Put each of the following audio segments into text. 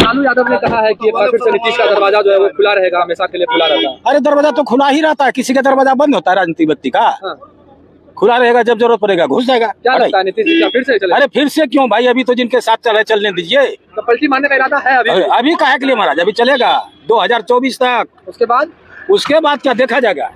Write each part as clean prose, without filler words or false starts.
लालू यादव ने कहा है कि एक बार फिर से नीतीश का दरवाजा जो है वो खुला रहेगा, हमेशा के लिए खुला रहता है। अरे दरवाजा तो खुला ही रहता है, किसी का दरवाजा बंद होता है राजनीति व्यक्ति का? हाँ। खुला रहेगा, जब जरूरत पड़ेगा घुस जाएगा। क्या लगता है नीतीश जी क्या फिर से चले? अरे फिर से क्यों भाई, अभी तो जिनके साथ चलने दीजिए। तो पलटी मारने का इरादा है अभी काहे के लिए महाराज, अभी चलेगा 2024 तक, उसके बाद क्या देखा जाएगा।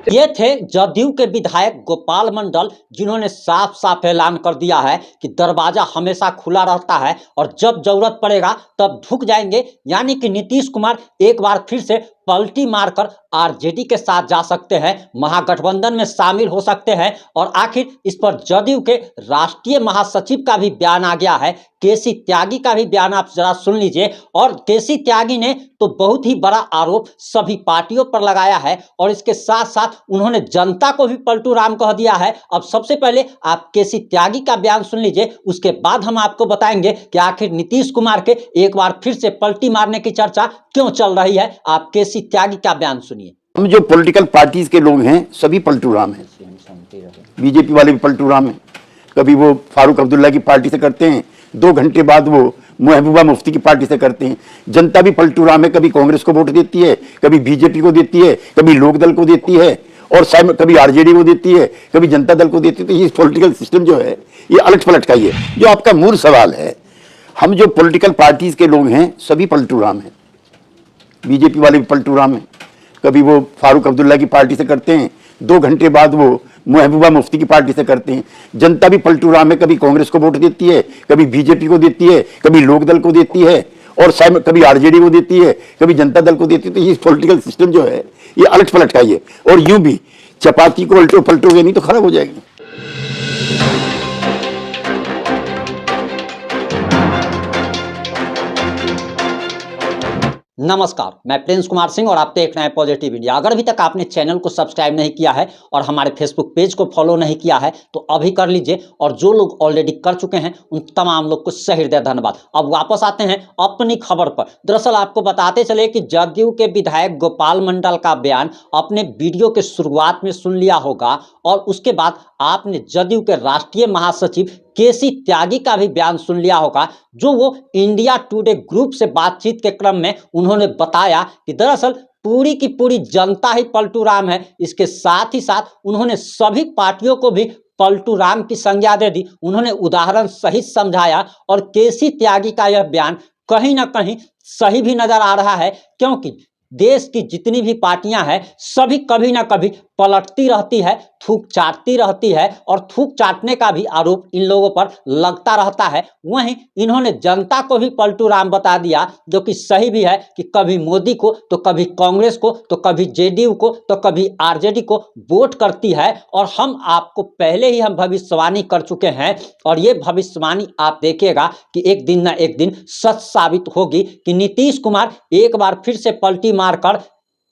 ये थे जदयू के विधायक गोपाल मंडल, जिन्होंने साफ साफ ऐलान कर दिया है कि दरवाजा हमेशा खुला रहता है और जब जरूरत पड़ेगा तब ढुक जाएंगे। यानी कि नीतीश कुमार एक बार फिर से पलटी मारकर आरजेडी के साथ जा सकते हैं, महागठबंधन में शामिल हो सकते हैं। और आखिर इस पर जदयू के राष्ट्रीय महासचिव का भी बयान आ गया है, केसी त्यागी का भी बयान आप जरा सुन लीजिए। और केसी त्यागी ने तो बहुत ही बड़ा आरोप सभी पार्टियों पर लगाया है और इसके साथ साथ उन्होंने जनता को भी पलटू राम कह दिया है। अब सबसे पहले आप केसी त्यागी का बयान सुन लीजिए, उसके बाद हम आपको बताएंगे कि आखिर नीतीश कुमार के एक बार फिर से पलटी मारने की चर्चा क्यों चल रही है। आप केसी त्यागी का बयान सुनिए। हम जो पॉलिटिकल पार्टीज के लोग हैं सभी पलटू राम हैं। बीजेपी वाले भी पलटू राम हैं। कभी वो फारूक अब्दुल्ला की पार्टी से करते हैं, 2 घंटे बाद वो महबूबा मुफ्ती की पार्टी से करते हैं। जनता भी पलटू राम है, कभी कांग्रेस को वोट देती है, कभी बीजेपी को देती है, कभी लोकदल को देती है और कभी आरजेडी को देती है, कभी जनता दल को देती है। तो ये पॉलिटिकल सिस्टम जो है ये अलट पलट का ही है। जो आपका मूल सवाल है, हम जो पॉलिटिकल पार्टीज के लोग हैं सभी पलटू राम हैं। बीजेपी वाले भी पलटू राम हैं। कभी वो फारूक अब्दुल्ला की पार्टी से करते हैं, 2 घंटे बाद वो महबूबा मुफ्ती की पार्टी से करते हैं। जनता भी पलटू राम है, कभी कांग्रेस को वोट देती है, कभी बीजेपी को देती है, कभी लोकदल को देती है और कभी आरजेडी को देती है, कभी जनता दल को देती है। तो ये पॉलिटिकल सिस्टम जो है ये अलट पलट का ही है। और यूं भी चपाती को उल्टो पलटोगे नहीं तो खराब हो जाएगी। नमस्कार, मैं प्रिंस कुमार सिंह और आप देख रहे हैं पॉजिटिव इंडिया। अगर अभी तक आपने चैनल को सब्सक्राइब नहीं किया है और हमारे फेसबुक पेज को फॉलो नहीं किया है तो अभी कर लीजिए, और जो लोग ऑलरेडी कर चुके हैं उन तमाम लोग को सहृदय धन्यवाद। अब वापस आते हैं अपनी खबर पर। दरअसल आपको बताते चले कि जदयू के विधायक गोपाल मंडल का बयान अपने वीडियो के शुरुआत में सुन लिया होगा और उसके बाद आपने जदयू के राष्ट्रीय महासचिव केसी त्यागी का भी बयान सुन लिया होगा, जो वो इंडिया टुडे ग्रुप से बातचीत के क्रम में उन्होंने बताया कि दरअसल पूरी की पूरी जनता ही पलटू राम है। इसके साथ ही साथ उन्होंने सभी पार्टियों को भी पलटू राम की संज्ञा दे दी। उन्होंने उदाहरण सहित समझाया और केसी त्यागी का यह बयान कहीं ना कहीं सही भी नजर आ रहा है, क्योंकि देश की जितनी भी पार्टियां हैं सभी कभी ना कभी पलटती रहती है, थूक चाटती रहती है और थूक चाटने का भी आरोप इन लोगों पर लगता रहता है। वहीं इन्होंने जनता को भी पलटू राम बता दिया, जो कि सही भी है कि कभी मोदी को तो कभी कांग्रेस को तो कभी जेडीयू को तो कभी आरजेडी को वोट करती है। और हम आपको पहले ही हम भविष्यवाणी कर चुके हैं और ये भविष्यवाणी आप देखिएगा कि एक दिन ना एक दिन सच साबित होगी कि नीतीश कुमार एक बार फिर से पलटी मारकर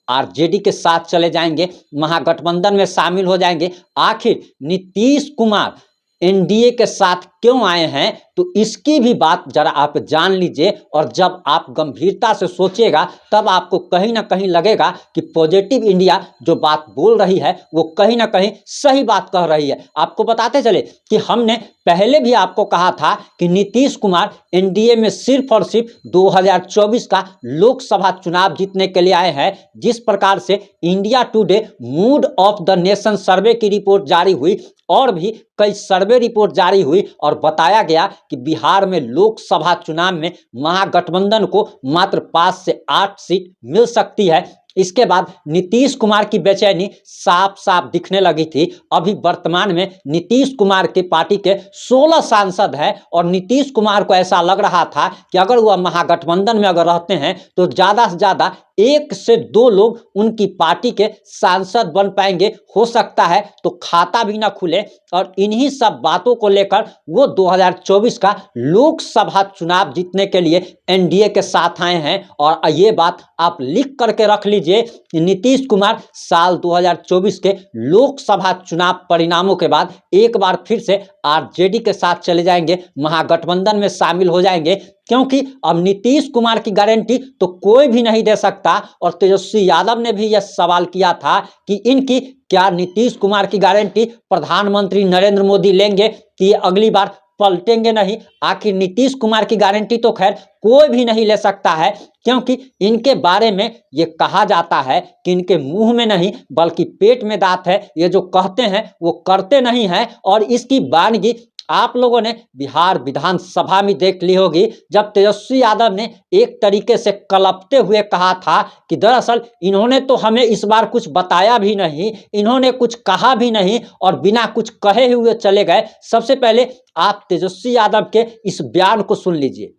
आरजेडी के साथ चले जाएंगे, महागठबंधन में शामिल हो जाएंगे। आखिर नीतीश कुमार एनडीए के साथ क्यों आए हैं तो इसकी भी बात जरा आप जान लीजिए, और जब आप गंभीरता से सोचिएगा तब आपको कहीं ना कहीं लगेगा कि पॉजिटिव इंडिया जो बात बोल रही है वो कहीं ना कहीं सही बात कह रही है। आपको बताते चले कि हमने पहले भी आपको कहा था कि नीतीश कुमार एनडीए में सिर्फ और सिर्फ 2024 का लोकसभा चुनाव जीतने के लिए आए हैं। जिस प्रकार से India today mood off the nation सर्वे की रिपोर्ट जारी हुई और भी कई सर्वे रिपोर्ट जारी हुई और बताया गया कि बिहार में लोकसभा चुनाव में महागठबंधन को मात्र 5 से 8 सीट मिल सकती है। इसके बाद नीतीश कुमार की बेचैनी साफ साफ दिखने लगी थी। अभी वर्तमान में नीतीश कुमार के पार्टी के 16 सांसद हैं और नीतीश कुमार को ऐसा लग रहा था कि अगर वह महागठबंधन में अगर रहते हैं तो ज़्यादा से ज़्यादा 1 से 2 लोग उनकी पार्टी के सांसद बन पाएंगे, हो सकता है तो खाता भी ना खुले। और इन्हीं सब बातों को लेकर वो 2024 का लोकसभा चुनाव जीतने के लिए एनडीए के साथ आए हैं। और ये बात आप लिख करके रख लीजिए कि नीतीश कुमार साल 2024 के लोकसभा चुनाव परिणामों के बाद एक बार फिर से आरजेडी के साथ चले जाएंगे, महागठबंधन में शामिल हो जाएंगे। क्योंकि अब नीतीश कुमार की गारंटी तो कोई भी नहीं दे सकता। और तेजस्वी यादव ने भी यह सवाल किया था कि इनकी क्या नीतीश कुमार की गारंटी प्रधानमंत्री नरेंद्र मोदी लेंगे कि अगली बार पलटेंगे नहीं। आखिर नीतीश कुमार की गारंटी तो खैर कोई भी नहीं ले सकता है, क्योंकि इनके बारे में ये कहा जाता है कि इनके मुंह में नहीं बल्कि पेट में दांत है। ये जो कहते हैं वो करते नहीं हैं। और इसकी वानगी आप लोगों ने बिहार विधानसभा में देख ली होगी, जब तेजस्वी यादव ने एक तरीके से कलपते हुए कहा था कि दरअसल इन्होंने तो हमें इस बार कुछ बताया भी नहीं, इन्होंने कुछ कहा भी नहीं और बिना कुछ कहे हुए चले गए। सबसे पहले आप तेजस्वी यादव के इस बयान को सुन लीजिए।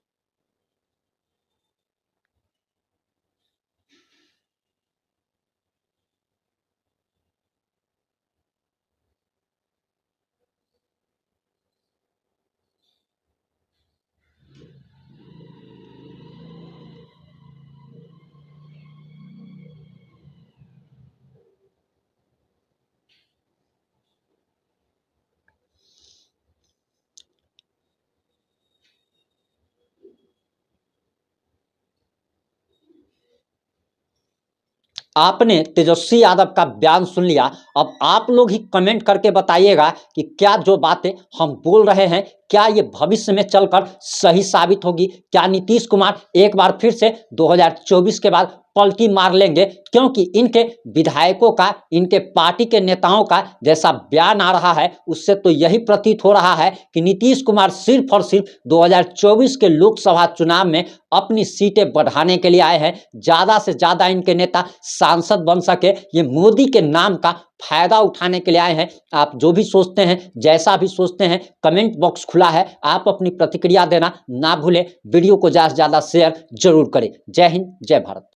आपने तेजस्वी यादव का बयान सुन लिया। अब आप लोग ही कमेंट करके बताइएगा कि क्या जो बातें हम बोल रहे हैं क्या ये भविष्य में चलकर सही साबित होगी। क्या नीतीश कुमार एक बार फिर से 2024 के बाद पलटी मार लेंगे, क्योंकि इनके विधायकों का, इनके पार्टी के नेताओं का जैसा बयान आ रहा है उससे तो यही प्रतीत हो रहा है कि नीतीश कुमार सिर्फ और सिर्फ 2024 के लोकसभा चुनाव में अपनी सीटें बढ़ाने के लिए आए हैं। ज़्यादा से ज़्यादा इनके नेता सांसद बन सके, ये मोदी के नाम का फायदा उठाने के लिए आए हैं। आप जो भी सोचते हैं, जैसा भी सोचते हैं, कमेंट बॉक्स खुला है, आप अपनी प्रतिक्रिया देना ना भूलें। वीडियो को ज़्यादा से ज़्यादा शेयर जरूर करें। जय हिंद, जय भारत।